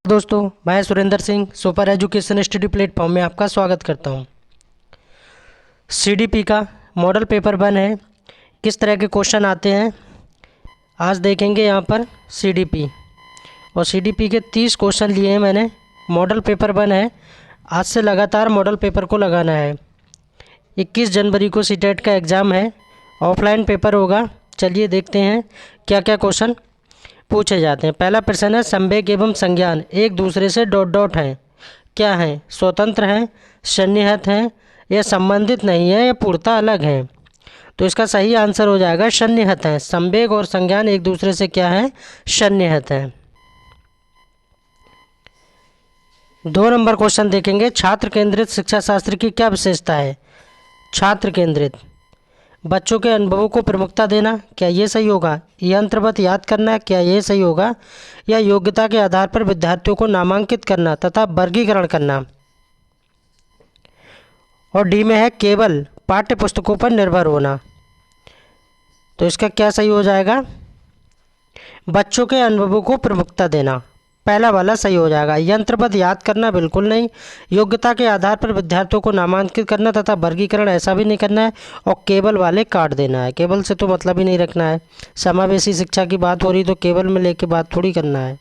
दोस्तों, मैं Surendra Singh super education study platform में आपका स्वागत करता हूं। सीडीपी का मॉडल पेपर 1 है। किस तरह के क्वेश्चन आते हैं आज देखेंगे यहाँ पर। सीडीपी और सीडीपी के 30 क्वेश्चन लिए हैं मैंने। मॉडल पेपर 1 है। आज से लगातार मॉडल पेपर को लगाना है। 21 जनवरी को सीटेट का एग्ज़ाम है। ऑफलाइन पेपर होगा। चलिए देखते हैं क्या क्या क्वेश्चन पूछे जाते हैं। पहला प्रश्न है, संवेग एवं संज्ञान एक दूसरे से डॉट डॉट हैं, क्या हैं? स्वतंत्र हैं, सन्निहित हैं, या संबंधित नहीं है, या पूर्णतः अलग हैं? तो इसका सही आंसर हो जाएगा सन्निहित हैं। संवेग और संज्ञान एक दूसरे से क्या है? सन्निहित हैं। 2 नंबर क्वेश्चन देखेंगे, छात्र केंद्रित शिक्षा शास्त्र की क्या विशेषता है? छात्र केंद्रित, बच्चों के अनुभवों को प्रमुखता देना, क्या ये सही होगा? यंत्रवत याद करना, क्या ये सही होगा? या योग्यता के आधार पर विद्यार्थियों को नामांकित करना तथा वर्गीकरण करना? और डी में है केवल पाठ्य पुस्तकों पर निर्भर होना। तो इसका क्या सही हो जाएगा? बच्चों के अनुभवों को प्रमुखता देना, पहला वाला सही हो जाएगा। यंत्रवत याद करना बिल्कुल नहीं। योग्यता के आधार पर विद्यार्थियों को नामांकित करना तथा वर्गीकरण ऐसा भी नहीं करना है। और केवल वाले काट देना है। केवल से तो मतलब ही नहीं रखना है। समावेशी शिक्षा की बात हो रही तो केवल में लेके बात थोड़ी करना है।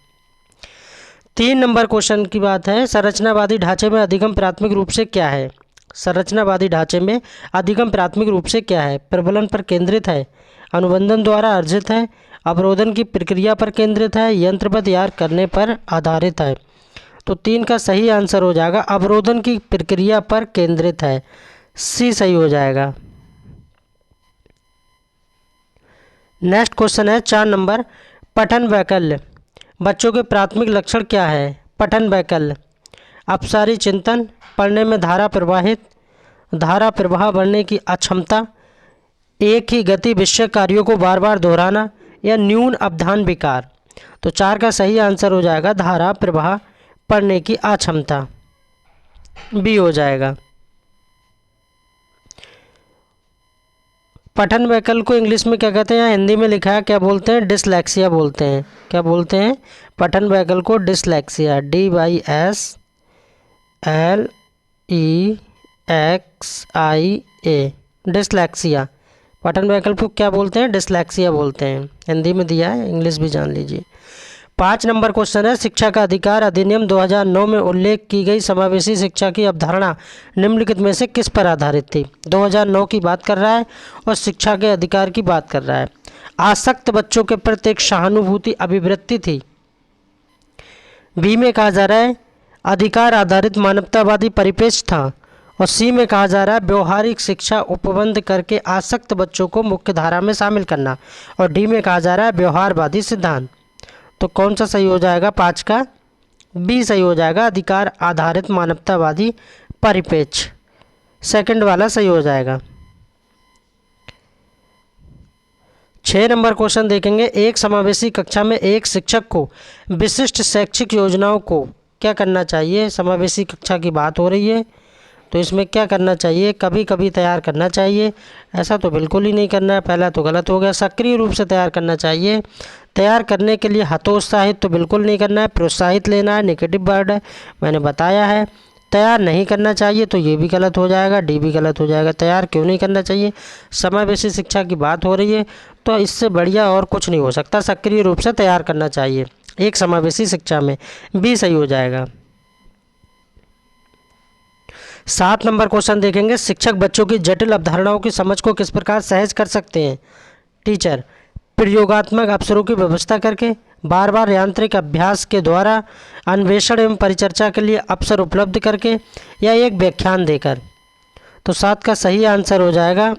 3 नंबर क्वेश्चन की बात है, संरचनावादी ढांचे में अधिगम प्राथमिक रूप से क्या है? संरचनावादी ढांचे में अधिगम प्राथमिक रूप से क्या है? प्रबलन पर केंद्रित है, अनुबंधन द्वारा अर्जित है, अवरोधन की प्रक्रिया पर केंद्रित है, यंत्रवत याद करने पर आधारित है। तो 3 का सही आंसर हो जाएगा अवरोधन की प्रक्रिया पर केंद्रित है। सी सही हो जाएगा। नेक्स्ट क्वेश्चन है 4 नंबर, पठन वैकल्य बच्चों के प्राथमिक लक्षण क्या है? पठन वैकल्य, अपसारी चिंतन, पढ़ने में धारा प्रवाह बढ़ने की अक्षमता, एक ही गति विषय कार्यों को बार बार दोहराना, या न्यून अवधान विकार। तो 4 का सही आंसर हो जाएगा धारा प्रवाह पढ़ने की अक्षमता, बी हो जाएगा। पठन वैकल्य को इंग्लिश में क्या कहते हैं? हिंदी में लिखा है, क्या बोलते हैं? डिसलेक्सिया बोलते हैं। क्या बोलते हैं? पठन वैकल्य को डिसलेक्सिया, DYSLEXIA, डिसलेक्सिया। पठन वैकल्प को क्या बोलते हैं? डिसलेक्सिया बोलते हैं। हिंदी में दिया है, इंग्लिश भी जान लीजिए। 5 नंबर क्वेश्चन है, शिक्षा का अधिकार अधिनियम 2009 में उल्लेख की गई समावेशी शिक्षा की अवधारणा निम्नलिखित में से किस पर आधारित थी? 2009 की बात कर रहा है और शिक्षा के अधिकार की बात कर रहा है। आसक्त बच्चों के प्रति एक सहानुभूति अभिवृत्ति थी। बी में कहा जा रहा है अधिकार आधारित मानवतावादी परिपेक्ष था। और सी में कहा जा रहा है व्यवहारिक शिक्षा उपबंध करके आसक्त बच्चों को मुख्य धारा में शामिल करना। और डी में कहा जा रहा है व्यवहारवादी सिद्धांत। तो कौन सा सही हो जाएगा? 5 का बी सही हो जाएगा, अधिकार आधारित मानवतावादी परिपेक्ष। सेकंड वाला सही हो जाएगा। 6 नंबर क्वेश्चन देखेंगे, एक समावेशी कक्षा में एक शिक्षक को विशिष्ट शैक्षिक योजनाओं को क्या करना चाहिए? समावेशी कक्षा की बात हो रही है तो इसमें क्या करना चाहिए? कभी कभी तैयार करना चाहिए, ऐसा तो बिल्कुल ही नहीं करना है, पहला तो गलत हो गया। सक्रिय रूप से तैयार करना चाहिए। तैयार करने के लिए हतोत्साहित तो बिल्कुल नहीं करना है, प्रोत्साहित लेना है, नेगेटिव वर्ड है, मैंने बताया है। तैयार नहीं करना चाहिए तो ये भी गलत हो जाएगा, डी भी गलत हो जाएगा। तैयार क्यों नहीं करना चाहिए? समावेशी शिक्षा की बात हो रही है तो इससे बढ़िया और कुछ नहीं हो सकता। सक्रिय रूप से तैयार करना चाहिए एक समावेशी शिक्षा में, बी सही हो जाएगा। 7 नंबर क्वेश्चन देखेंगे, शिक्षक बच्चों की जटिल अवधारणाओं की समझ को किस प्रकार सहज कर सकते हैं? टीचर, प्रयोगात्मक अवसरों की व्यवस्था करके, बार बार यांत्रिक अभ्यास के द्वारा, अन्वेषण एवं परिचर्चा के लिए अवसर उपलब्ध करके, या एक व्याख्यान देकर। तो 7 का सही आंसर हो जाएगा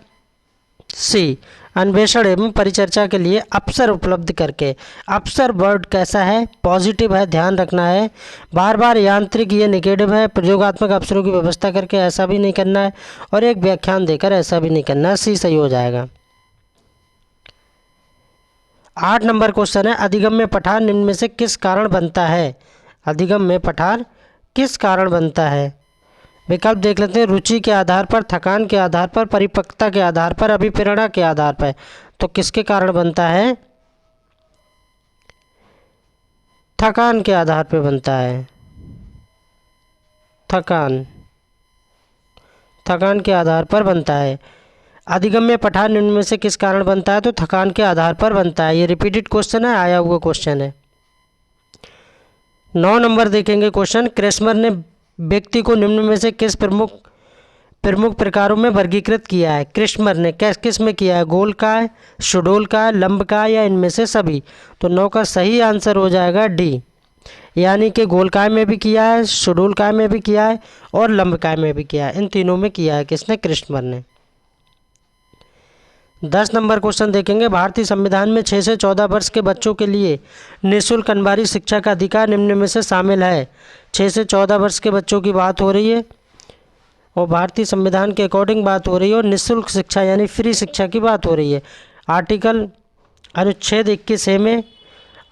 सी, अन्वेषण एवं परिचर्चा के लिए अवसर उपलब्ध करके। अवसर वर्ड कैसा है? पॉजिटिव है, ध्यान रखना है। बार बार यांत्रिक ये नेगेटिव है। प्रयोगात्मक अवसरों की व्यवस्था करके ऐसा भी नहीं करना है, और एक व्याख्यान देकर ऐसा भी नहीं करना है। सी सही हो जाएगा। 8 नंबर क्वेश्चन है, अधिगम में पठार निम्न में से किस कारण बनता है? अधिगम में पठार किस कारण बनता है? विकल्प देख लेते हैं, रुचि के आधार पर, थकान के आधार पर, परिपक्वता के आधार पर, अभिप्रेरणा के आधार पर। तो किसके कारण बनता है? थकान के आधार पर बनता है। थकान थकान के आधार पर बनता है। अधिगम्य पठार निम्न में से किस कारण बनता है? तो थकान के आधार पर बनता है। ये रिपीटेड क्वेश्चन है, आया हुआ क्वेश्चन है। 9 नंबर देखेंगे क्वेश्चन। क्रेस्मर ने व्यक्ति को निम्न में से किस प्रमुख प्रमुख प्रकारों में वर्गीकृत किया है? क्रिस्मर ने किस में किया है? गोलकाय, सुडोलकाय, लंबकाय या इनमें से सभी? तो 9 का सही आंसर हो जाएगा डी, यानी कि गोलकाय में भी किया है, सुडोलकाय में भी किया है और लंबकाय में भी किया है। इन तीनों में किया है किसने? क्रिस्मर ने। 10 नंबर क्वेश्चन देखेंगे। भारतीय संविधान में 6 से 14 वर्ष के बच्चों के लिए निःशुल्क अनबारी शिक्षा का अधिकार निम्न में से शामिल है। 6 से 14 वर्ष के बच्चों की बात हो रही है और भारतीय संविधान के अकॉर्डिंग बात हो रही है और निःशुल्क शिक्षा यानी फ्री शिक्षा की बात हो रही है। आर्टिकल अनुच्छेद 21A में,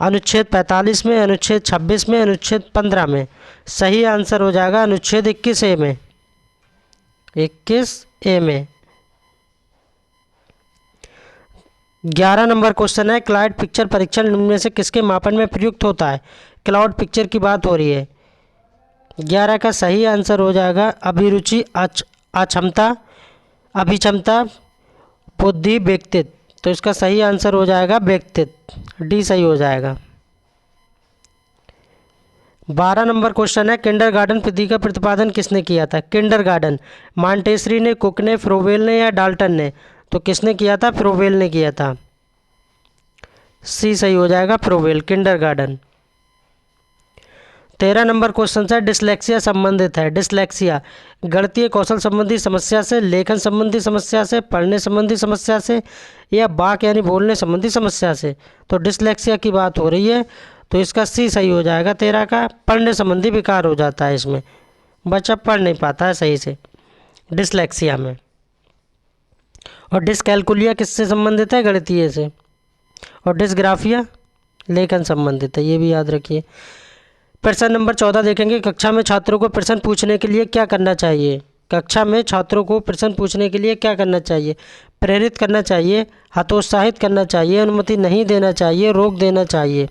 अनुच्छेद 45 में, अनुच्छेद 26 में, अनुच्छेद 15 में। सही आंसर हो जाएगा अनुच्छेद 21A में। 21A में। 11 नंबर क्वेश्चन है। क्लाउड पिक्चर परीक्षण निम्न में से किसके मापन में प्रयुक्त होता है? क्लाउड पिक्चर की बात हो रही है। 11 का सही आंसर हो जाएगा अभिरुचि, अक्षमता, अभिक्षमता, बुद्धि, व्यक्तित्व। तो इसका सही आंसर हो जाएगा व्यक्तित्व, डी सही हो जाएगा। 12 नंबर क्वेश्चन है। किंडरगार्टन विधि का प्रतिपादन किसने किया था? किंडरगार्टन मॉन्टेसरी ने, कुक ने, फ्रोबेल ने या डाल्टन ने? तो किसने किया था? फ्रोबेल ने किया था। सी सही हो जाएगा फ्रोबेल, किंडरगार्टन। 13 नंबर क्वेश्चन से डिसलेक्सिया संबंधित है। डिसलेक्सिया गणितीय कौशल संबंधी समस्या से, लेखन संबंधी समस्या से, पढ़ने संबंधी समस्या से या वाक यानी बोलने संबंधी समस्या से? तो डिसलेक्सिया की बात हो रही है, तो इसका सी सही हो जाएगा 13 का। पढ़ने संबंधी विकार हो जाता है इसमें, बच्चा पढ़ नहीं पाता है सही से डिसलेक्सिया में। और डिसकैलकुलिया किससे संबंधित है? गणितीय से। और डिसग्राफिया लेखन संबंधित है, ये भी याद रखिए। प्रश्न नंबर 14 देखेंगे। कक्षा में छात्रों को प्रश्न पूछने के लिए क्या करना चाहिए? कक्षा में छात्रों को प्रश्न पूछने के लिए क्या करना चाहिए? प्रेरित करना चाहिए, हतोत्साहित करना चाहिए, अनुमति नहीं देना चाहिए, रोक देना चाहिए?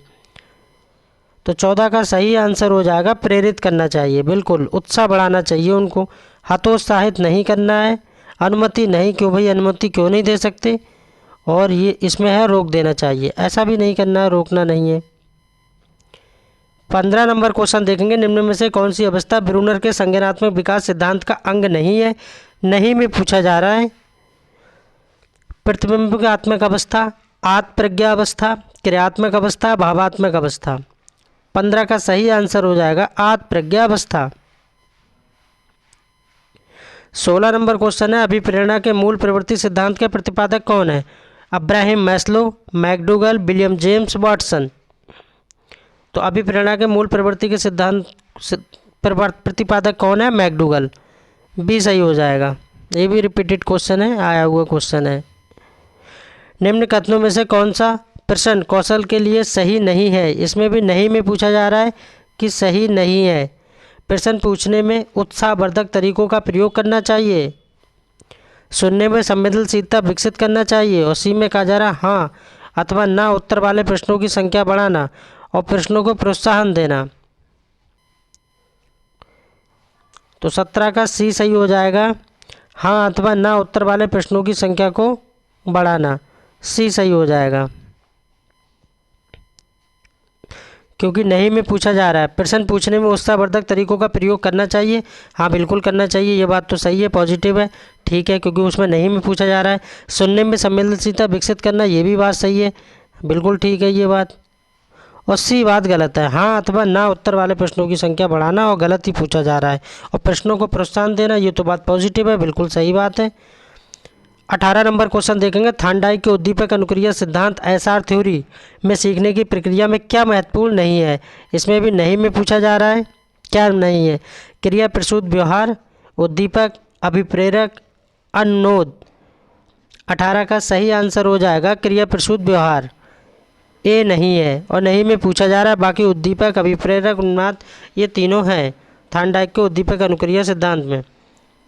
तो 14 का सही आंसर हो जाएगा प्रेरित करना चाहिए। बिल्कुल उत्साह बढ़ाना चाहिए उनको, हतोत्साहित नहीं करना है, अनुमति नहीं, क्यों भाई अनुमति क्यों नहीं दे सकते, और ये इसमें है रोक देना चाहिए, ऐसा भी नहीं करना है, रोकना नहीं है। 15 नंबर क्वेश्चन देखेंगे। निम्न में से कौन सी अवस्था ब्रूनर के संज्ञानात्मक विकास सिद्धांत का अंग नहीं है? नहीं में पूछा जा रहा है। प्रतिबिंबात्मक अवस्था, आत्मप्रज्ञा अवस्था, क्रियात्मक अवस्था, भावात्मक अवस्था? 15 का सही आंसर हो जाएगा आत्मप्रज्ञा अवस्था। 16 नंबर क्वेश्चन है। अभिप्रेरणा के मूल प्रवृत्ति सिद्धांत के प्रतिपादक कौन है? Abraham Maslow, McDougall, William James, Watson? तो अभिप्रेरणा के मूल प्रवृत्ति के सिद्धांत प्रतिपादक कौन है? मैकडूगल, बी सही हो जाएगा। ये भी रिपीटेड क्वेश्चन है, आया हुआ क्वेश्चन है। निम्न कथनों में से कौन सा प्रश्न कौशल के लिए सही नहीं है? इसमें भी नहीं में पूछा जा रहा है कि सही नहीं है। प्रश्न पूछने में उत्साहवर्धक तरीकों का प्रयोग करना चाहिए, सुनने में संवेदनशीलता विकसित करना चाहिए, और सी में कहा जा रहा है हाँ अथवा ना उत्तर वाले प्रश्नों की संख्या बढ़ाना और प्रश्नों को प्रोत्साहन देना। तो 17 का सी सही हो जाएगा, हाँ अथवा ना उत्तर वाले प्रश्नों की संख्या को बढ़ाना, सी सही हो जाएगा, क्योंकि नहीं में पूछा जा रहा है। प्रश्न पूछने में उत्साहवर्धक तरीकों का प्रयोग करना चाहिए, हाँ बिल्कुल करना चाहिए, ये बात तो सही है, पॉजिटिव है, ठीक है, क्योंकि उसमें नहीं में पूछा जा रहा है। सुनने में संवेदनशीलता विकसित करना, ये भी बात सही है, बिल्कुल ठीक है ये बात। और सी बात गलत है, हाँ अथवा ना उत्तर वाले प्रश्नों की संख्या बढ़ाना और गलत ही पूछा जा रहा है, और प्रश्नों को प्रोत्साहन देना, ये तो बात पॉजिटिव है, बिल्कुल सही बात है। 18 नंबर क्वेश्चन देखेंगे। थार्नडाइक के उद्दीपक अनुक्रिया सिद्धांत एसआर थ्योरी में सीखने की प्रक्रिया में क्या महत्वपूर्ण नहीं है? इसमें भी नहीं में पूछा जा रहा है, क्या नहीं है? क्रिया प्रसूत व्यवहार, उद्दीपक, अभिप्रेरक, अनुनोद? 18 का सही आंसर हो जाएगा क्रिया प्रसूत व्यवहार, ए नहीं है, और नहीं में पूछा जा रहा है। बाकी उद्दीपक, अभिप्रेरक, अनुनाद ये तीनों हैं थार्नडाइक के उद्दीपक अनुक्रिया सिद्धांत में।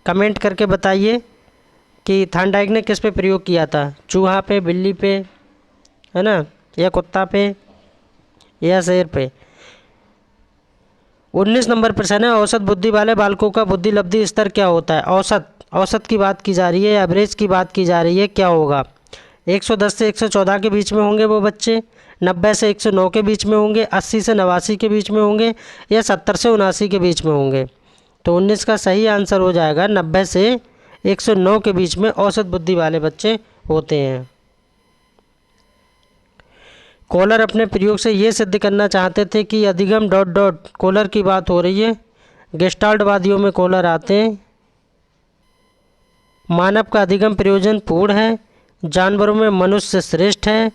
कमेंट करके बताइए कि थार्नडाइक ने किस पे प्रयोग किया था, चूहा पे, बिल्ली पे, है ना, या कुत्ता पे, या शेर पे? 19 नंबर प्रश्न है, औसत बुद्धि वाले बालकों का बुद्धि लब्धि स्तर क्या होता है? औसत की बात की जा रही है, एवरेज की बात की जा रही है, क्या होगा? 110 से 114 के बीच में होंगे वो बच्चे, 90 से 109 के बीच में होंगे, 80 से 89 के बीच में होंगे, या 70 से 79 के बीच में होंगे? तो 19 का सही आंसर हो जाएगा 90 से 109 के बीच में औसत बुद्धि वाले बच्चे होते हैं। कॉलर अपने प्रयोग से ये सिद्ध करना चाहते थे कि अधिगम डॉट डॉट, कॉलर की बात हो रही है, गेस्टाल्टवादियों में कॉलर आते हैं। मानव का अधिगम प्रयोजन पूर्ण है, जानवरों में मनुष्य श्रेष्ठ है,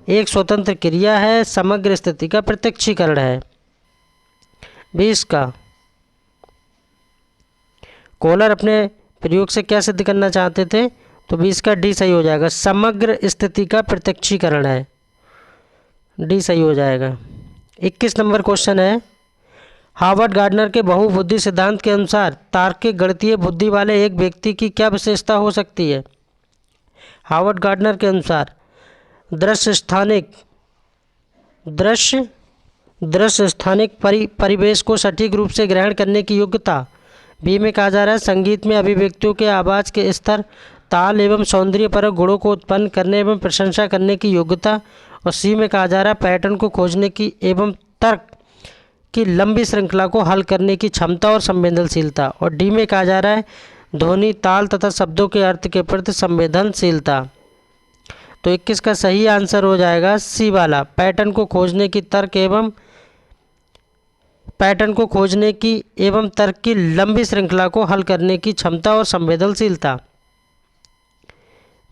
एक स्वतंत्र क्रिया है, समग्र स्थिति का प्रत्यक्षीकरण है। 20 का कॉलर अपने प्रयोग से क्या सिद्ध करना चाहते थे? तो 20 का डी सही हो जाएगा, समग्र स्थिति का प्रत्यक्षीकरण है, डी सही हो जाएगा। 21 नंबर क्वेश्चन है, हार्वर्ड गार्डनर के बहुबुद्धि सिद्धांत के अनुसार तार्किक गणितीय बुद्धि वाले एक व्यक्ति की क्या विशेषता हो सकती है? हार्वर्ड गार्डनर के अनुसार दृश्य स्थानिक परिवेश को सटीक रूप से ग्रहण करने की योग्यता। बी में कहा जा रहा है संगीत में अभिव्यक्तियों के आवाज़ के स्तर, ताल एवं सौंदर्यपरक गुणों को उत्पन्न करने एवं प्रशंसा करने की योग्यता। और सी में कहा जा रहा है पैटर्न को खोजने की एवं तर्क की लंबी श्रृंखला को हल करने की क्षमता और संवेदनशीलता। और डी में कहा जा रहा है ध्वनि, ताल तथा शब्दों के अर्थ के प्रति संवेदनशीलता। तो 21 का सही आंसर हो जाएगा सी वाला, पैटर्न को खोजने की एवं तर्क की लंबी श्रृंखला को हल करने की क्षमता और संवेदनशीलता।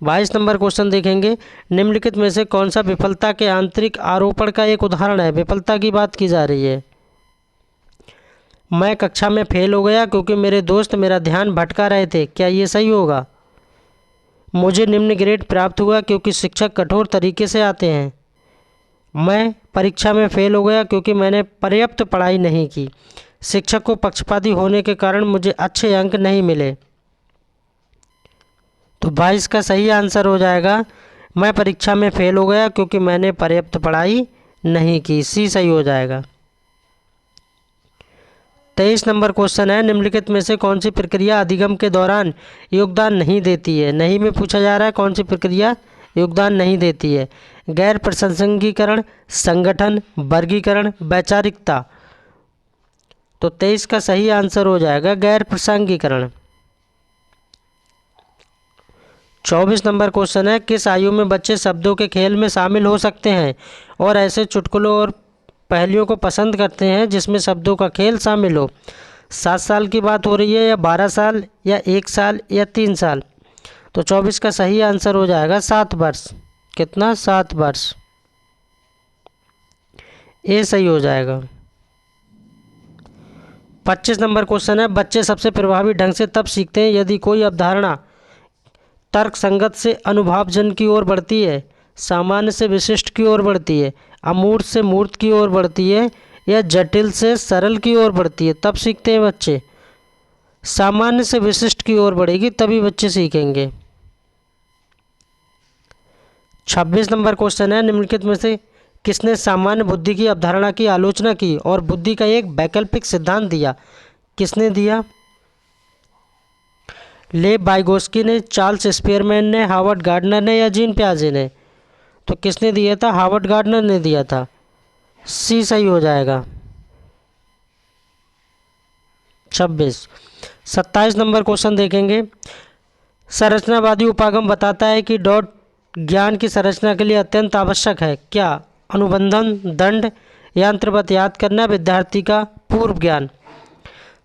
22 नंबर क्वेश्चन देखेंगे, निम्नलिखित में से कौन सा विफलता के आंतरिक आरोपण का एक उदाहरण है? विफलता की बात की जा रही है। मैं कक्षा में फेल हो गया क्योंकि मेरे दोस्त मेरा ध्यान भटका रहे थे, क्या ये सही होगा? मुझे निम्न ग्रेड प्राप्त हुआ क्योंकि शिक्षक कठोर तरीके से आते हैं। मैं परीक्षा में फेल हो गया क्योंकि मैंने पर्याप्त पढ़ाई नहीं की। शिक्षक को पक्षपाती होने के कारण मुझे अच्छे अंक नहीं मिले। तो 22 का सही आंसर हो जाएगा मैं परीक्षा में फेल हो गया क्योंकि मैंने पर्याप्त पढ़ाई नहीं की, सी सही हो जाएगा। 23 नंबर क्वेश्चन है, निम्नलिखित में से कौन सी प्रक्रिया अधिगम के दौरान योगदान नहीं देती है? नहीं में पूछा जा रहा है कौन सी प्रक्रिया योगदान नहीं देती है? गैर प्रसंगीकरण, संगठन, वर्गीकरण, वैचारिकता। तो 23 का सही आंसर हो जाएगा गैर प्रासंगिकरण। 24 नंबर क्वेश्चन है, किस आयु में बच्चे शब्दों के खेल में शामिल हो सकते हैं और ऐसे चुटकुलों और पहेलियों को पसंद करते हैं जिसमें शब्दों का खेल शामिल हो? 7 साल की बात हो रही है या 12 साल या 1 साल या 3 साल? तो 24 का सही आंसर हो जाएगा 7 वर्ष। कितना? 7 वर्ष, ए सही हो जाएगा। 25 नंबर क्वेश्चन है, बच्चे सबसे प्रभावी ढंग से तब सीखते हैं यदि कोई अवधारणा तर्क संगत से अनुभवजन की ओर बढ़ती है, सामान्य से विशिष्ट की ओर बढ़ती है, अमूर्त से मूर्त की ओर बढ़ती है, या जटिल से सरल की ओर बढ़ती है, तब सीखते हैं बच्चे। सामान्य से विशिष्ट की ओर बढ़ेगी तभी बच्चे सीखेंगे। 26 नंबर क्वेश्चन है, निम्नलिखित में से किसने सामान्य बुद्धि की अवधारणा की आलोचना की और बुद्धि का एक वैकल्पिक सिद्धांत दिया? किसने दिया? लेव वाइगोस्की ने, चार्ल्स स्पीयरमैन ने, हार्वर्ड गार्डनर ने, या जीन पियाजे ने? तो किसने दिया था? हार्वर्ड गार्डनर ने दिया था, सी सही हो जाएगा। 26। 27 नंबर क्वेश्चन देखेंगे, संरचनावादी उपागम बताता है कि डॉट ज्ञान की संरचना के लिए अत्यंत आवश्यक है, क्या? अनुबंधन, दंड, यंत्रवत याद करना, विद्यार्थी का पूर्व ज्ञान।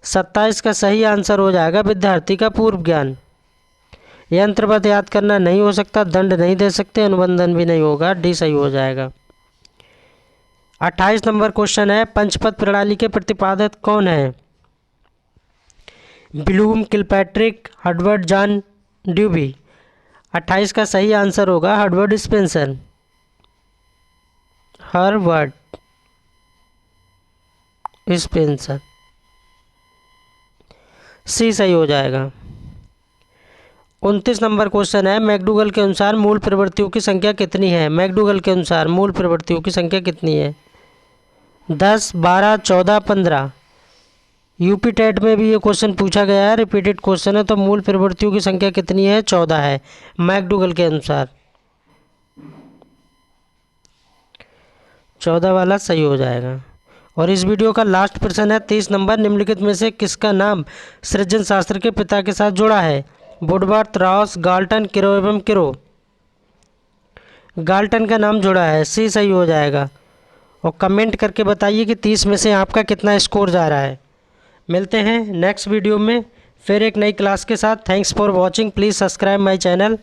27 का सही आंसर हो जाएगा विद्यार्थी का पूर्व ज्ञान। यंत्रवत याद करना नहीं हो सकता, दंड नहीं दे सकते, अनुबंधन भी नहीं होगा, डी सही हो जाएगा। 28 नंबर क्वेश्चन है, पंचपद प्रणाली के प्रतिपादक कौन है? Bloom, Kilpatrick, Herbart, John Dewey. 28 का सही आंसर होगा हर्वर्ड स्पेंसर, हर्वर्ड स्पेंसर, सी सही हो जाएगा। 29 नंबर क्वेश्चन है, मैकडूगल के अनुसार मूल प्रवृत्तियों की संख्या कितनी है? मैकडूगल के अनुसार मूल प्रवृत्तियों की संख्या कितनी है? 10, 12, 14, 15। यूपी टेट में भी ये क्वेश्चन पूछा गया है, रिपीटेड क्वेश्चन है। तो मूल प्रवृत्तियों की संख्या कितनी है? 14 है मैकडूगल के अनुसार। 14 वाला सही हो जाएगा। और इस वीडियो का लास्ट प्रश्न है 30 नंबर। निम्नलिखित में से किसका नाम सृजन शास्त्र के पिता के साथ जुड़ा है? वुडवर्थ, राउस, गाल्टन, किरो एवं किरो। गाल्टन का नाम जुड़ा है, सी सही हो जाएगा। और कमेंट करके बताइए कि 30 में से आपका कितना स्कोर जा रहा है। मिलते हैं नेक्स्ट वीडियो में फिर एक नई क्लास के साथ। Thanks for watching. Please subscribe my channel.